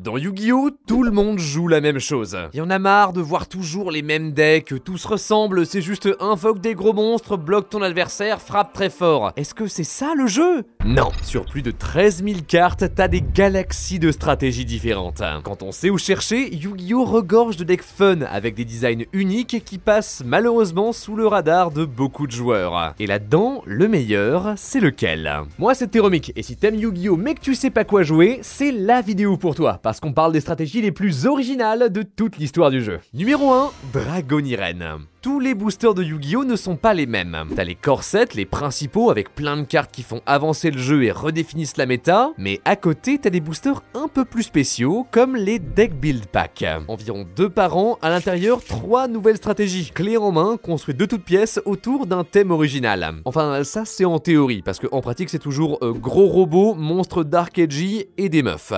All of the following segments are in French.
Dans Yu-Gi-Oh, tout le monde joue la même chose. Y en a marre de voir toujours les mêmes decks, tout se ressemble, c'est juste invoque des gros monstres, bloque ton adversaire, frappe très fort. Est-ce que c'est ça le jeu? Non. Sur plus de 13 000 cartes, t'as des galaxies de stratégies différentes. Quand on sait où chercher, Yu-Gi-Oh regorge de decks fun avec des designs uniques qui passent malheureusement sous le radar de beaucoup de joueurs. Et là-dedans, le meilleur, c'est lequel? Moi c'est Théromique, et si t'aimes Yu-Gi-Oh mais que tu sais pas quoi jouer, c'est la vidéo pour toi, parce qu'on parle des stratégies les plus originales de toute l'histoire du jeu. Numéro 1, Dragoniren. Tous les boosters de Yu-Gi-Oh ne sont pas les mêmes. T'as les core sets, les principaux avec plein de cartes qui font avancer le jeu et redéfinissent la méta, mais à côté t'as des boosters un peu plus spéciaux comme les deck build pack. Environ 2 par an, à l'intérieur 3 nouvelles stratégies, clés en main, construites de toutes pièces autour d'un thème original. Enfin ça c'est en théorie, parce qu'en pratique c'est toujours gros robots, monstres dark edgy et des meufs.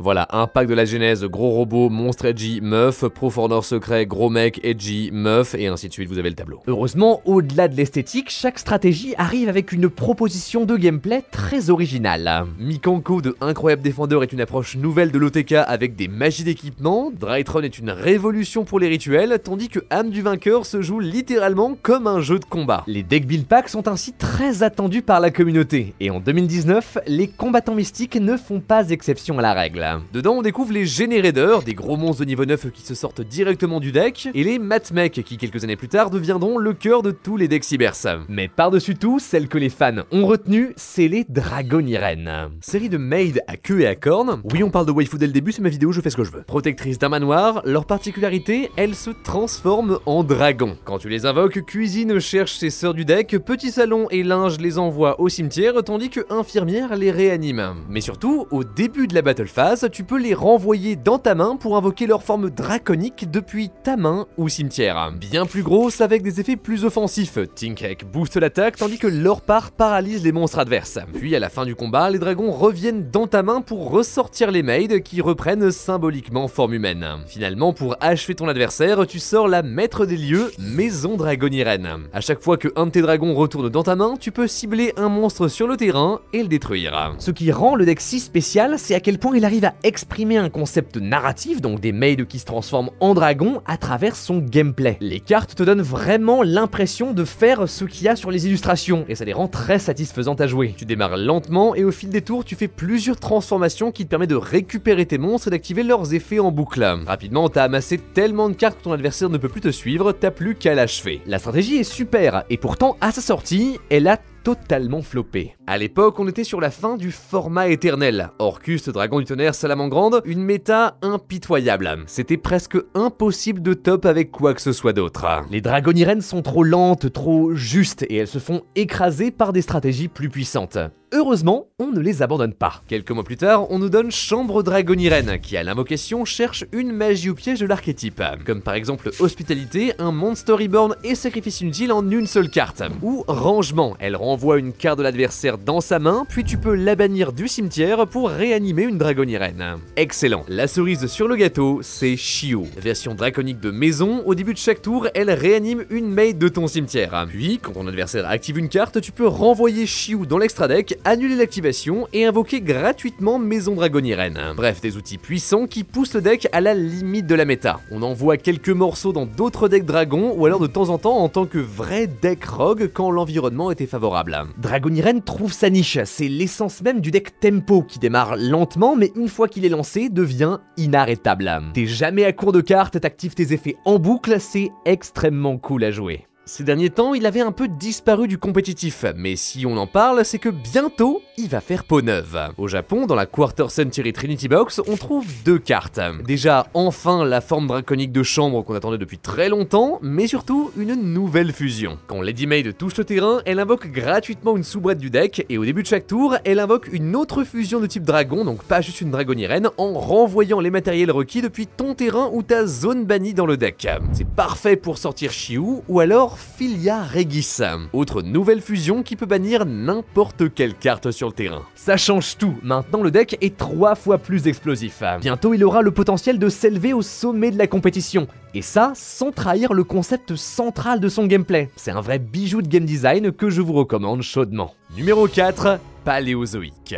Voilà, un pack de la genèse, gros robot, monstre edgy, meuf, pro for secret, gros mec, edgy, meuf, et ainsi de suite, vous avez le tableau. Heureusement, au-delà de l'esthétique, chaque stratégie arrive avec une proposition de gameplay très originale. Mikanko de Incroyable Défendeur est une approche nouvelle de l'OTK avec des magies d'équipement, Drytron est une révolution pour les rituels, tandis que Âme du Vainqueur se joue littéralement comme un jeu de combat. Les deck build packs sont ainsi très attendus par la communauté, et en 2019, les combattants mystiques ne font pas exception à la règle. Dedans, on découvre les Générateurs, des gros monstres de niveau 9 qui se sortent directement du deck, et les Matmech qui, quelques années plus tard, deviendront le cœur de tous les decks cybers. Mais par-dessus tout, celle que les fans ont retenue, c'est les Dragoniren. Série de maids à queue et à cornes. Oui, on parle de waifu dès le début, c'est ma vidéo, je fais ce que je veux. Protectrices d'un manoir, leur particularité, elles se transforment en dragons. Quand tu les invoques, Cuisine cherche ses sœurs du deck, Petit Salon et Linge les envoient au cimetière, tandis que Infirmière les réanime. Mais surtout, au début de la battle phase, tu peux les renvoyer dans ta main pour invoquer leur forme draconique depuis ta main ou cimetière. Bien plus grosse avec des effets plus offensifs. Tinkek booste l'attaque tandis que Lorpar paralyse les monstres adverses. Puis à la fin du combat, les dragons reviennent dans ta main pour ressortir les maids qui reprennent symboliquement forme humaine. Finalement, pour achever ton adversaire, tu sors la maître des lieux, Maison Dragoniren. À chaque fois que un de tes dragons retourne dans ta main, tu peux cibler un monstre sur le terrain et le détruire. Ce qui rend le deck si spécial, c'est à quel point il arrive à exprimer un concept narratif, donc des maids qui se transforment en dragons, à travers son gameplay. Les cartes te donnent vraiment l'impression de faire ce qu'il y a sur les illustrations, et ça les rend très satisfaisantes à jouer. Tu démarres lentement, et au fil des tours, tu fais plusieurs transformations qui te permettent de récupérer tes monstres et d'activer leurs effets en boucle. Rapidement, t'as amassé tellement de cartes que ton adversaire ne peut plus te suivre, t'as plus qu'à l'achever. La stratégie est super, et pourtant, à sa sortie, elle a totalement floppé. À l'époque, on était sur la fin du format éternel. Orcus, Dragon du Tonnerre, Salamangrande, une méta impitoyable. C'était presque impossible de top avec quoi que ce soit d'autre. Les Dragoniren sont trop lentes, trop justes, et elles se font écraser par des stratégies plus puissantes. Heureusement, on ne les abandonne pas. Quelques mois plus tard, on nous donne Chambre Dragoniren, qui à l'invocation cherche une magie au piège de l'archétype. Comme par exemple Hospitalité, un Monster Reborn et Sacrifice inutile en une seule carte. Ou Rangement, elle renvoie une carte de l'adversaire dans sa main, puis tu peux la bannir du cimetière pour réanimer une Dragoniren. Excellent. La cerise sur le gâteau, c'est Shio. Version draconique de maison, au début de chaque tour, elle réanime une maid de ton cimetière. Puis, quand ton adversaire active une carte, tu peux renvoyer Shio dans l'extra deck, annuler l'activation et invoquer gratuitement Maison Dragoniren. Bref, des outils puissants qui poussent le deck à la limite de la méta. On envoie quelques morceaux dans d'autres decks dragons ou alors de temps en temps en tant que vrai deck rogue quand l'environnement était favorable. Dragoniren trouve sa niche, c'est l'essence même du deck tempo qui démarre lentement mais une fois qu'il est lancé devient inarrêtable. T'es jamais à court de cartes, t'actives tes effets en boucle, c'est extrêmement cool à jouer. Ces derniers temps, il avait un peu disparu du compétitif, mais si on en parle, c'est que bientôt, il va faire peau neuve. Au Japon, dans la Quarter Century Trinity Box, on trouve 2 cartes. Déjà, enfin, la forme draconique de chambre qu'on attendait depuis très longtemps, mais surtout, une nouvelle fusion. Quand Lady Maid touche le terrain, elle invoque gratuitement une soubrette du deck, et au début de chaque tour, elle invoque une autre fusion de type dragon, donc pas juste une Dragoniren, en renvoyant les matériels requis depuis ton terrain ou ta zone bannie dans le deck. C'est parfait pour sortir Shiu, ou alors Philia Regis, autre nouvelle fusion qui peut bannir n'importe quelle carte sur le terrain. Ça change tout, maintenant le deck est 3 fois plus explosif. Bientôt il aura le potentiel de s'élever au sommet de la compétition, et ça sans trahir le concept central de son gameplay. C'est un vrai bijou de game design que je vous recommande chaudement. Numéro 4, Paléozoïque.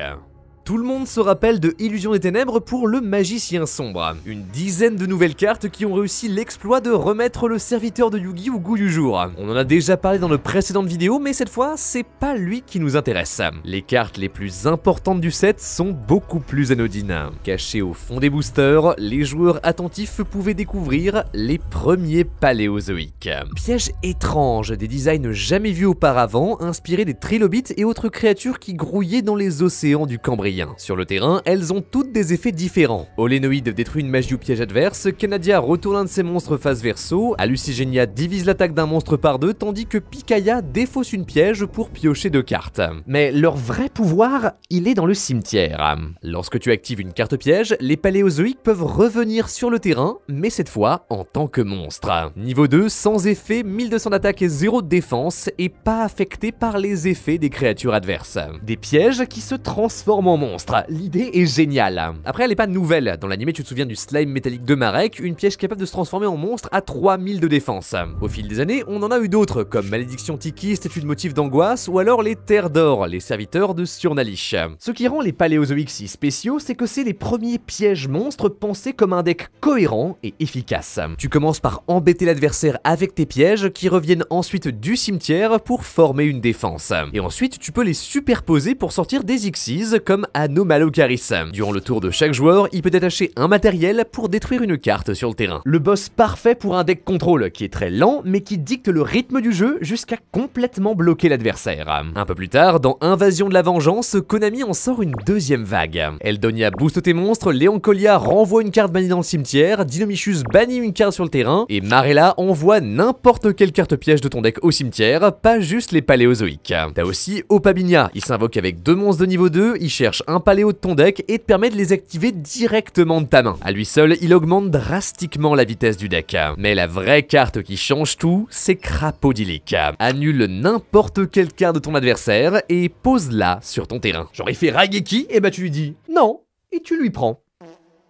Tout le monde se rappelle de Illusion des Ténèbres pour le Magicien Sombre. Une dizaine de nouvelles cartes qui ont réussi l'exploit de remettre le serviteur de Yugi au goût du jour. On en a déjà parlé dans de précédentes vidéos, mais cette fois, c'est pas lui qui nous intéresse. Les cartes les plus importantes du set sont beaucoup plus anodines. Cachées au fond des boosters, les joueurs attentifs pouvaient découvrir les premiers paléozoïques. Pièges étranges, des designs jamais vus auparavant, inspirés des trilobites et autres créatures qui grouillaient dans les océans du Cambrien. Sur le terrain, elles ont toutes des effets différents. Olénoïde détruit une magie ou piège adverse, Canadia retourne un de ses monstres face verso, Hallucigenia divise l'attaque d'un monstre par deux, tandis que Picaya défausse une piège pour piocher 2 cartes. Mais leur vrai pouvoir, il est dans le cimetière. Lorsque tu actives une carte piège, les paléozoïques peuvent revenir sur le terrain, mais cette fois en tant que monstre. Niveau 2, sans effet, 1200 d'attaque et 0 de défense, et pas affecté par les effets des créatures adverses. Des pièges qui se transforment en monstres. L'idée est géniale. Après, elle est pas nouvelle. Dans l'anime, tu te souviens du slime métallique de Marek, une piège capable de se transformer en monstre à 3000 de défense. Au fil des années, on en a eu d'autres, comme Malédiction Tiki, statue de motif d'angoisse, ou alors les Terres d'Or, les serviteurs de Surnalish. Ce qui rend les paléozoïques si spéciaux, c'est que c'est les premiers pièges monstres pensés comme un deck cohérent et efficace. Tu commences par embêter l'adversaire avec tes pièges, qui reviennent ensuite du cimetière pour former une défense. Et ensuite, tu peux les superposer pour sortir des Xyz, comme Anomalocaris. Durant le tour de chaque joueur, il peut attacher un matériel pour détruire une carte sur le terrain. Le boss parfait pour un deck contrôle qui est très lent mais qui dicte le rythme du jeu jusqu'à complètement bloquer l'adversaire. Un peu plus tard, dans Invasion de la Vengeance, Konami en sort une deuxième vague. Eldonia booste tes monstres, Leoncolia renvoie une carte bannie dans le cimetière, Dinomichus bannit une carte sur le terrain, et Marella envoie n'importe quelle carte piège de ton deck au cimetière, pas juste les paléozoïques. T'as aussi Opabinia, il s'invoque avec 2 monstres de niveau 2, il cherche un paléo de ton deck et te permet de les activer directement de ta main. À lui seul, il augmente drastiquement la vitesse du deck. Mais la vraie carte qui change tout, c'est Crapaudylic. Annule n'importe quelle carte de ton adversaire et pose-la sur ton terrain. Genre il fait Raigeki, et bah tu lui dis non, et tu lui prends.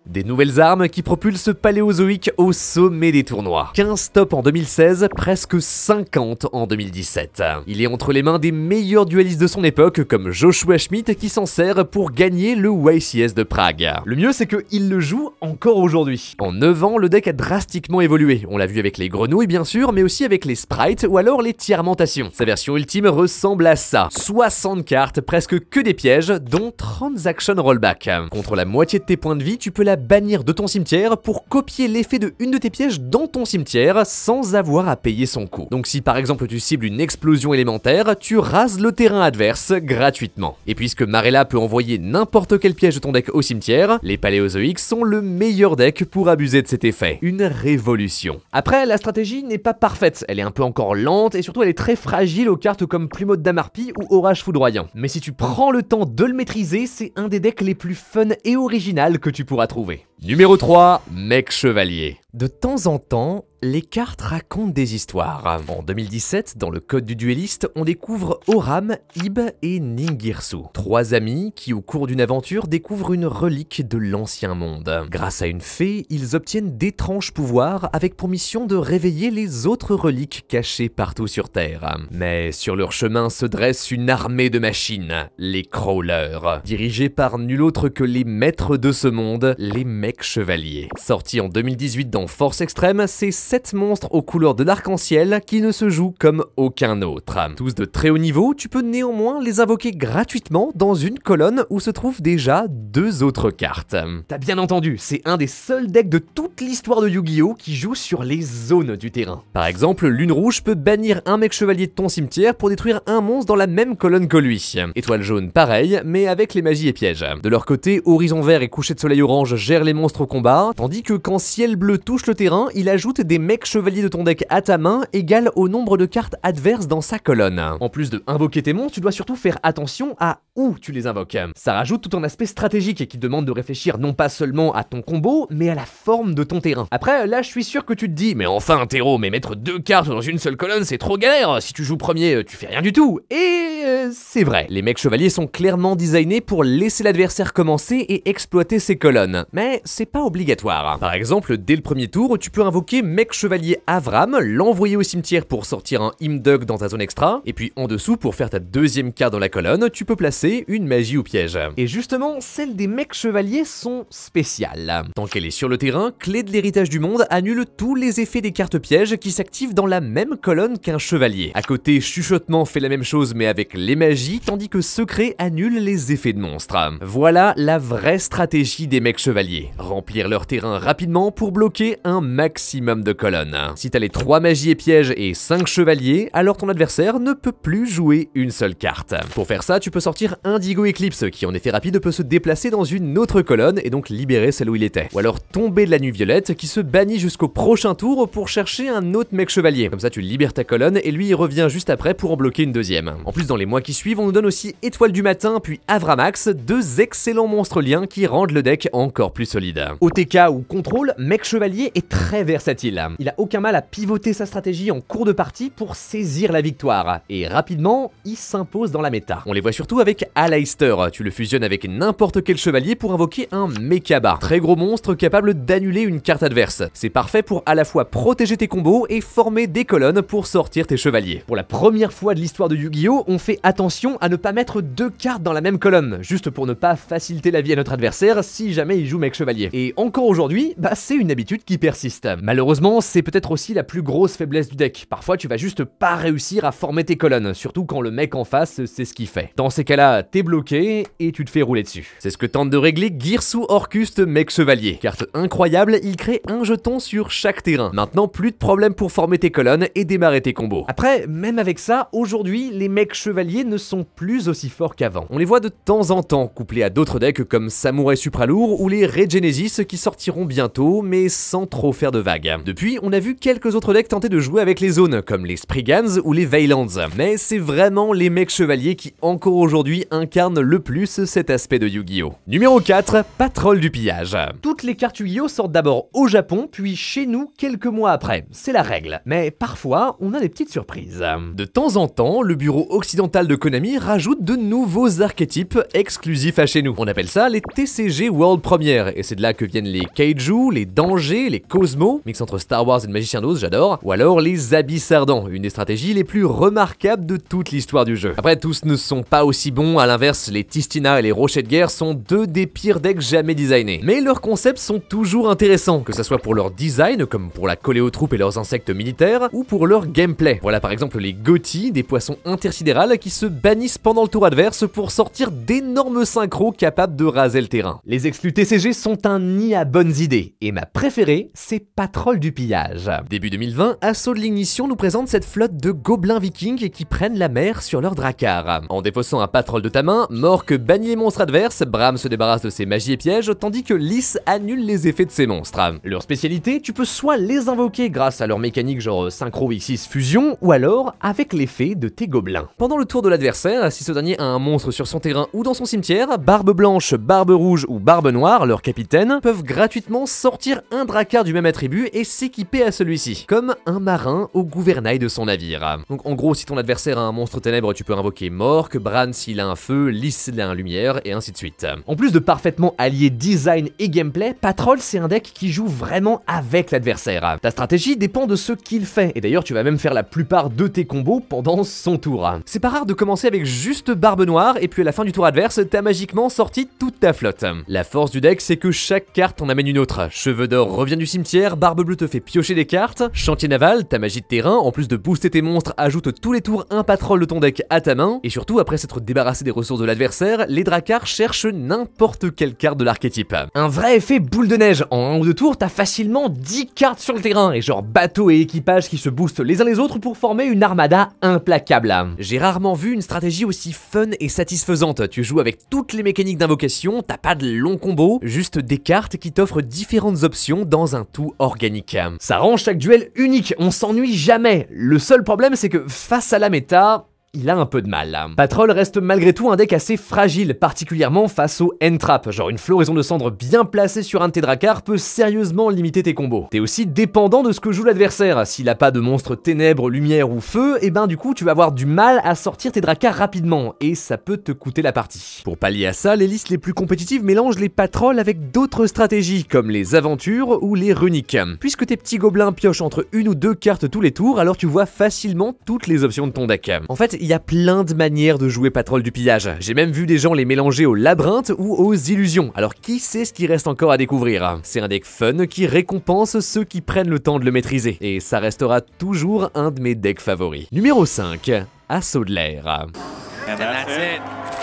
Des nouvelles armes qui propulsent Paléozoïque au sommet des tournois. 15 tops en 2016, presque 50 en 2017. Il est entre les mains des meilleurs duellistes de son époque, comme Joshua Schmidt, qui s'en sert pour gagner le YCS de Prague. Le mieux, c'est qu'il le joue encore aujourd'hui. En 9 ans, le deck a drastiquement évolué. On l'a vu avec les grenouilles, bien sûr, mais aussi avec les sprites ou alors les tiermentations. Sa version ultime ressemble à ça. 60 cartes, presque que des pièges, dont Transaction Rollback. Contre la moitié de tes points de vie, tu peux la bannir de ton cimetière pour copier l'effet de une de tes pièges dans ton cimetière sans avoir à payer son coût. Donc si par exemple tu cibles une explosion élémentaire, tu rases le terrain adverse gratuitement. Et puisque Marella peut envoyer n'importe quel piège de ton deck au cimetière, les paléozoïques sont le meilleur deck pour abuser de cet effet. Une révolution. Après, la stratégie n'est pas parfaite, elle est un peu encore lente et surtout elle est très fragile aux cartes comme Plumeau d'Amarpi ou Orage Foudroyant. Mais si tu prends le temps de le maîtriser, c'est un des decks les plus fun et original que tu pourras trouver. Numéro 3, Mech Chevalier. De temps en temps, les cartes racontent des histoires. En 2017, dans le Code du Duelliste, on découvre Oram, Ib et Ningirsu. 3 amis qui, au cours d'une aventure, découvrent une relique de l'ancien monde. Grâce à une fée, ils obtiennent d'étranges pouvoirs avec pour mission de réveiller les autres reliques cachées partout sur Terre. Mais sur leur chemin se dresse une armée de machines, les Crawlers, dirigés par nul autre que les maîtres de ce monde, les Mech Chevaliers. Sorti en 2018 dans Force Extrême, c'est 7 monstres aux couleurs de l'arc-en-ciel qui ne se jouent comme aucun autre. Tous de très haut niveau, tu peux néanmoins les invoquer gratuitement dans une colonne où se trouvent déjà 2 autres cartes. T'as bien entendu, c'est un des seuls decks de toute l'histoire de Yu-Gi-Oh! Qui joue sur les zones du terrain. Par exemple, Lune Rouge peut bannir un Mech Chevalier de ton cimetière pour détruire un monstre dans la même colonne que lui. Étoile Jaune, pareil, mais avec les magies et pièges. De leur côté, Horizon Vert et Coucher de Soleil Orange gèrent les monstres au combat, tandis que quand Ciel Bleu touche le terrain, il ajoute des Mech Chevaliers de ton deck à ta main égal au nombre de cartes adverses dans sa colonne. En plus de invoquer tes monstres, tu dois surtout faire attention à où tu les invoques. Ça rajoute tout un aspect stratégique qui demande de réfléchir non pas seulement à ton combo, mais à la forme de ton terrain. Après, là je suis sûr que tu te dis, mais enfin Terreau, mais mettre 2 cartes dans une seule colonne c'est trop galère, si tu joues premier, tu fais rien du tout. Et c'est vrai, les Mech Chevaliers sont clairement designés pour laisser l'adversaire commencer et exploiter ses colonnes. Mais c'est pas obligatoire. Par exemple, dès le premier tour, tu peux invoquer Mech mec chevalier Avram, l'envoyer au cimetière pour sortir un Imdug dans ta zone extra, et puis en dessous, pour faire ta deuxième carte dans la colonne, tu peux placer une magie ou piège. Et justement, celles des mecs chevaliers sont spéciales. Tant qu'elle est sur le terrain, Clé de l'héritage du monde annule tous les effets des cartes pièges qui s'activent dans la même colonne qu'un chevalier. À côté, Chuchotement fait la même chose mais avec les magies, tandis que Secret annule les effets de monstres. Voilà la vraie stratégie des mecs chevaliers. Remplir leur terrain rapidement pour bloquer un maximum de colonnes. Si t'as les 3 magies et pièges et 5 chevaliers, alors ton adversaire ne peut plus jouer une seule carte. Pour faire ça, tu peux sortir Indigo Eclipse qui en effet rapide peut se déplacer dans une autre colonne et donc libérer celle où il était. Ou alors Tomber de la nuit violette qui se bannit jusqu'au prochain tour pour chercher un autre mec chevalier. Comme ça tu libères ta colonne et lui il revient juste après pour en bloquer une deuxième. En plus dans les mois qui suivent on nous donne aussi Étoile du matin puis Avramax, 2 excellents monstres liens qui rendent le deck encore plus solide. OTK ou contrôle, mec chevalier est très versatile. Il a aucun mal à pivoter sa stratégie en cours de partie pour saisir la victoire. Et rapidement, il s'impose dans la méta. On les voit surtout avec Aleister. Tu le fusionnes avec n'importe quel chevalier pour invoquer un Mechaba. Très gros monstre capable d'annuler une carte adverse. C'est parfait pour à la fois protéger tes combos et former des colonnes pour sortir tes chevaliers. Pour la première fois de l'histoire de Yu-Gi-Oh, on fait attention à ne pas mettre 2 cartes dans la même colonne, juste pour ne pas faciliter la vie à notre adversaire si jamais il joue mec chevalier. Et encore aujourd'hui, bah c'est une habitude qui persiste. Malheureusement, c'est peut-être aussi la plus grosse faiblesse du deck. Parfois, tu vas juste pas réussir à former tes colonnes, surtout quand le mec en face sait ce qu'il fait. Dans ces cas-là, t'es bloqué et tu te fais rouler dessus. C'est ce que tente de régler Girsu Orcust mec chevalier. Carte incroyable, il crée un jeton sur chaque terrain. Maintenant, plus de problème pour former tes colonnes et démarrer tes combos. Après, même avec ça, aujourd'hui, les mecs chevaliers ne sont plus aussi forts qu'avant. On les voit de temps en temps, couplés à d'autres decks comme Samouraï Supralourd ou les Regenesis qui sortiront bientôt, mais sans trop faire de vagues. Depuis, on a vu quelques autres decks tenter de jouer avec les zones, comme les Spriggans ou les Veilands. Mais c'est vraiment les mecs chevaliers qui, encore aujourd'hui, incarnent le plus cet aspect de Yu-Gi-Oh! Numéro 4, Patrol du pillage. Toutes les cartes Yu-Gi-Oh! Sortent d'abord au Japon, puis chez nous quelques mois après. C'est la règle. Mais parfois, on a des petites surprises. De temps en temps, le bureau occidental de Konami rajoute de nouveaux archétypes exclusifs à chez nous. On appelle ça les TCG World Premiere, et c'est de là que viennent les Kaiju, les Dangers, les Cosmo, mix entre Star Wars et le Magicien d'Oz, j'adore, ou alors les Abyss Ardents, une des stratégies les plus remarquables de toute l'histoire du jeu. Après, tous ne sont pas aussi bons, à l'inverse, les Tistina et les Rochers de guerre sont 2 des pires decks jamais designés. Mais leurs concepts sont toujours intéressants, que ce soit pour leur design, comme pour la coller aux troupes et leurs insectes militaires, ou pour leur gameplay. Voilà par exemple les Gothi, des poissons intersidérales qui se bannissent pendant le tour adverse pour sortir d'énormes synchros capables de raser le terrain. Les exclus TCG sont un nid à bonnes idées, et ma préférée, c'est Patrol du pillage. Début 2020, Assaut de l'Ignition nous présente cette flotte de gobelins vikings qui prennent la mer sur leur dracar. En défaussant un Patrol de ta main, Mork bannit les monstres adverses, Bram se débarrasse de ses magies et pièges, tandis que Lys annule les effets de ses monstres. Leur spécialité, tu peux soit les invoquer grâce à leur mécanique genre Synchro X6 Fusion, ou alors avec l'effet de tes gobelins. Pendant le tour de l'adversaire, si ce dernier a un monstre sur son terrain ou dans son cimetière, Barbe Blanche, Barbe Rouge ou Barbe Noire, leur capitaine, peuvent gratuitement sortir un dracar du même attribut et s'équiper à celui-ci, comme un marin au gouvernail de son navire. Donc en gros, si ton adversaire a un monstre ténèbres, tu peux invoquer Mork, Bran s'il a un feu, Lys s'il a un lumière, et ainsi de suite. En plus de parfaitement allier design et gameplay, Patrol c'est un deck qui joue vraiment avec l'adversaire. Ta stratégie dépend de ce qu'il fait, et d'ailleurs tu vas même faire la plupart de tes combos pendant son tour. C'est pas rare de commencer avec juste Barbe Noire, et puis à la fin du tour adverse, t'as magiquement sorti toute ta flotte. La force du deck, c'est que chaque carte en amène une autre. Cheveux d'or revient du cimetière, Barbe Bleue te fait piocher des cartes, Chantier Naval, ta magie de terrain, en plus de booster tes monstres, ajoute tous les tours un Patrol de ton deck à ta main, et surtout après s'être débarrassé des ressources de l'adversaire, les Dracars cherchent n'importe quelle carte de l'archétype. Un vrai effet boule de neige, en 1 ou 2 tours, t'as facilement 10 cartes sur le terrain, et genre bateau et équipage qui se boostent les uns les autres pour former une armada implacable. J'ai rarement vu une stratégie aussi fun et satisfaisante. Tu joues avec toutes les mécaniques d'invocation, t'as pas de longs combos, juste des cartes qui t'offrent différentes options dans un tout organique. Ça rend chaque duel unique, on s'ennuie jamais. Le seul problème c'est que face à la méta, il a un peu de mal. Patrol reste malgré tout un deck assez fragile, particulièrement face au N-Trap, genre une floraison de cendres bien placée sur un de tes dracars peut sérieusement limiter tes combos. T'es aussi dépendant de ce que joue l'adversaire, s'il a pas de monstre ténèbres, lumière ou feu, et ben du coup tu vas avoir du mal à sortir tes dracars rapidement, et ça peut te coûter la partie. Pour pallier à ça, les listes les plus compétitives mélangent les patrols avec d'autres stratégies, comme les aventures ou les runiques. Puisque tes petits gobelins piochent entre une ou deux cartes tous les tours, alors tu vois facilement toutes les options de ton deck. En fait, il y a plein de manières de jouer Patrol du pillage. J'ai même vu des gens les mélanger aux labyrinthes ou aux illusions. Alors qui sait ce qui reste encore à découvrir? C'est un deck fun qui récompense ceux qui prennent le temps de le maîtriser. Et ça restera toujours un de mes decks favoris. Numéro 5. Assaut de l'air.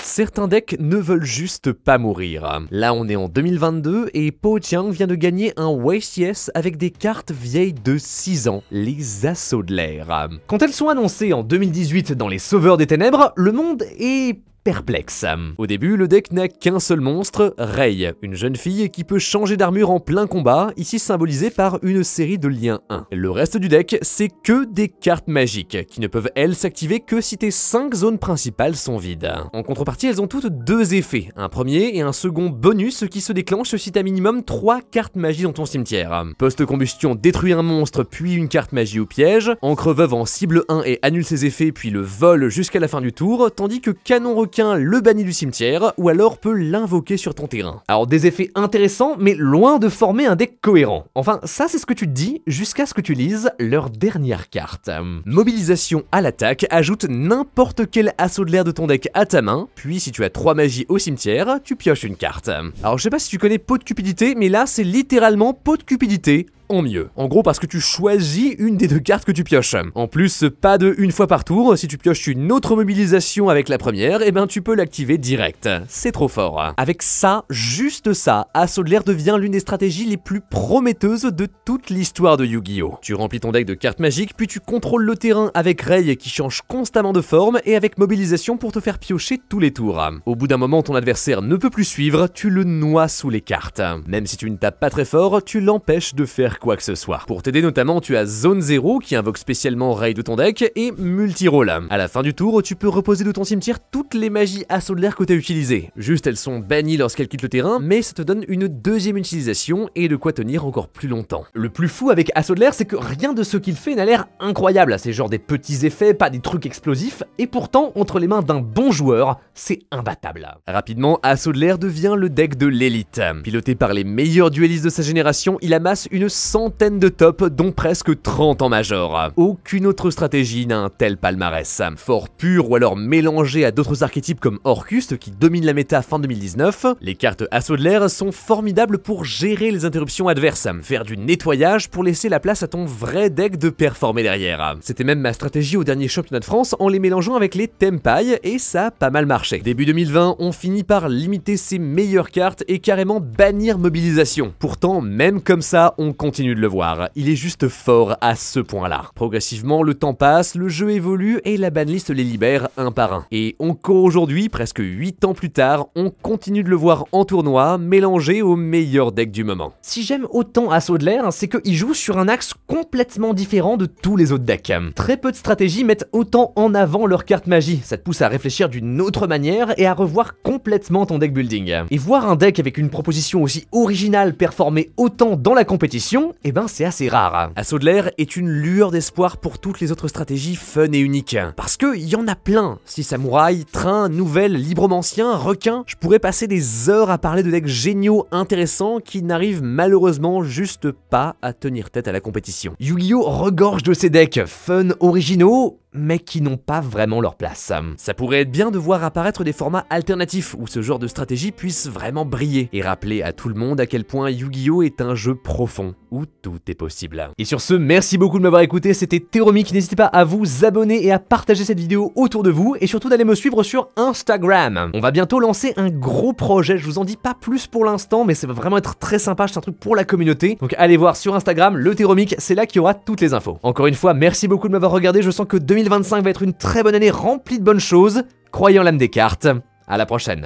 Certains decks ne veulent juste pas mourir. Là on est en 2022 et Po Chiang vient de gagner un YCS avec des cartes vieilles de 6 ans, les Assauts de l'air. Quand elles sont annoncées en 2018 dans les Sauveurs des Ténèbres, le monde est perplexe. Au début, le deck n'a qu'un seul monstre, Rei, une jeune fille qui peut changer d'armure en plein combat, ici symbolisée par une série de liens 1. Le reste du deck, c'est que des cartes magiques, qui ne peuvent elles s'activer que si tes 5 zones principales sont vides. En contrepartie, elles ont toutes deux effets, un premier et un second bonus qui se déclenchent si t'as minimum 3 cartes magie dans ton cimetière. Post-combustion détruit un monstre puis une carte magie au piège, Encre Veuve en cible 1 et annule ses effets puis le vole jusqu'à la fin du tour, tandis que Canon Requin le bannit du cimetière ou alors peut l'invoquer sur ton terrain. Alors des effets intéressants mais loin de former un deck cohérent. Enfin ça c'est ce que tu te dis jusqu'à ce que tu lises leur dernière carte. Mobilisation à l'attaque ajoute n'importe quel assaut de l'air de ton deck à ta main, puis si tu as 3 magies au cimetière, tu pioches une carte. Alors je sais pas si tu connais Pot de Cupidité, mais là c'est littéralement Pot de Cupidité en mieux. En gros parce que tu choisis une des deux cartes que tu pioches. En plus, pas de une fois par tour, si tu pioches une autre mobilisation avec la première, et ben tu peux l'activer direct. C'est trop fort. Avec ça, juste ça, Assaut de l'air devient l'une des stratégies les plus prometteuses de toute l'histoire de Yu-Gi-Oh! Tu remplis ton deck de cartes magiques, puis tu contrôles le terrain avec Rei qui change constamment de forme et avec mobilisation pour te faire piocher tous les tours. Au bout d'un moment, ton adversaire ne peut plus suivre, tu le noies sous les cartes. Même si tu ne tapes pas très fort, tu l'empêches de faire quoi que ce soit. Pour t'aider notamment, tu as Zone 0 qui invoque spécialement Rei de ton deck et Multirole. À la fin du tour, tu peux reposer de ton cimetière toutes les magies Assaut de l'air que tu as utilisées. Juste elles sont bannies lorsqu'elles quittent le terrain, mais ça te donne une deuxième utilisation et de quoi tenir encore plus longtemps. Le plus fou avec Assaut de l'air, c'est que rien de ce qu'il fait n'a l'air incroyable. C'est genre des petits effets, pas des trucs explosifs, et pourtant, entre les mains d'un bon joueur, c'est imbattable. Rapidement, Assaut de l'air devient le deck de l'élite. Piloté par les meilleurs duellistes de sa génération, il amasse une centaine de tops, dont presque 30 en major. Aucune autre stratégie n'a un tel palmarès. Fort pur ou alors mélangé à d'autres archétypes comme Orcust qui domine la méta fin 2019, les cartes Assaut de l'air sont formidables pour gérer les interruptions adverses, faire du nettoyage pour laisser la place à ton vrai deck de performer derrière. C'était même ma stratégie au dernier championnat de France en les mélangeant avec les Tempailles et ça a pas mal marché. Début 2020, on finit par limiter ses meilleures cartes et carrément bannir mobilisation. Pourtant, même comme ça, on continue de le voir, il est juste fort à ce point-là. Progressivement, le temps passe, le jeu évolue et la banlist les libère un par un. Et encore aujourd'hui, presque 8 ans plus tard, on continue de le voir en tournoi, mélangé au meilleur deck du moment. Si j'aime autant Assaut de l'air, c'est qu'il joue sur un axe complètement différent de tous les autres decks. Très peu de stratégies mettent autant en avant leur carte magie, ça te pousse à réfléchir d'une autre manière et à revoir complètement ton deck building. Et voir un deck avec une proposition aussi originale performer autant dans la compétition, eh ben c'est assez rare. Assaut de l'air est une lueur d'espoir pour toutes les autres stratégies fun et uniques. Parce que y en a plein. Si samouraï, train, nouvelle, libromancien, requin, je pourrais passer des heures à parler de decks géniaux intéressants qui n'arrivent malheureusement juste pas à tenir tête à la compétition. Yu-Gi-Oh! Regorge de ces decks fun originaux, mais qui n'ont pas vraiment leur place. Ça pourrait être bien de voir apparaître des formats alternatifs où ce genre de stratégie puisse vraiment briller et rappeler à tout le monde à quel point Yu-Gi-Oh! Est un jeu profond où tout est possible. Et sur ce, merci beaucoup de m'avoir écouté, c'était Théromique, n'hésitez pas à vous abonner et à partager cette vidéo autour de vous et surtout d'aller me suivre sur Instagram. On va bientôt lancer un gros projet, je vous en dis pas plus pour l'instant, mais ça va vraiment être très sympa, c'est un truc pour la communauté. Donc allez voir sur Instagram, le Théromique, c'est là qu'il y aura toutes les infos. Encore une fois, merci beaucoup de m'avoir regardé, je sens que 2025 va être une très bonne année remplie de bonnes choses. Croyez en l'âme des cartes, à la prochaine.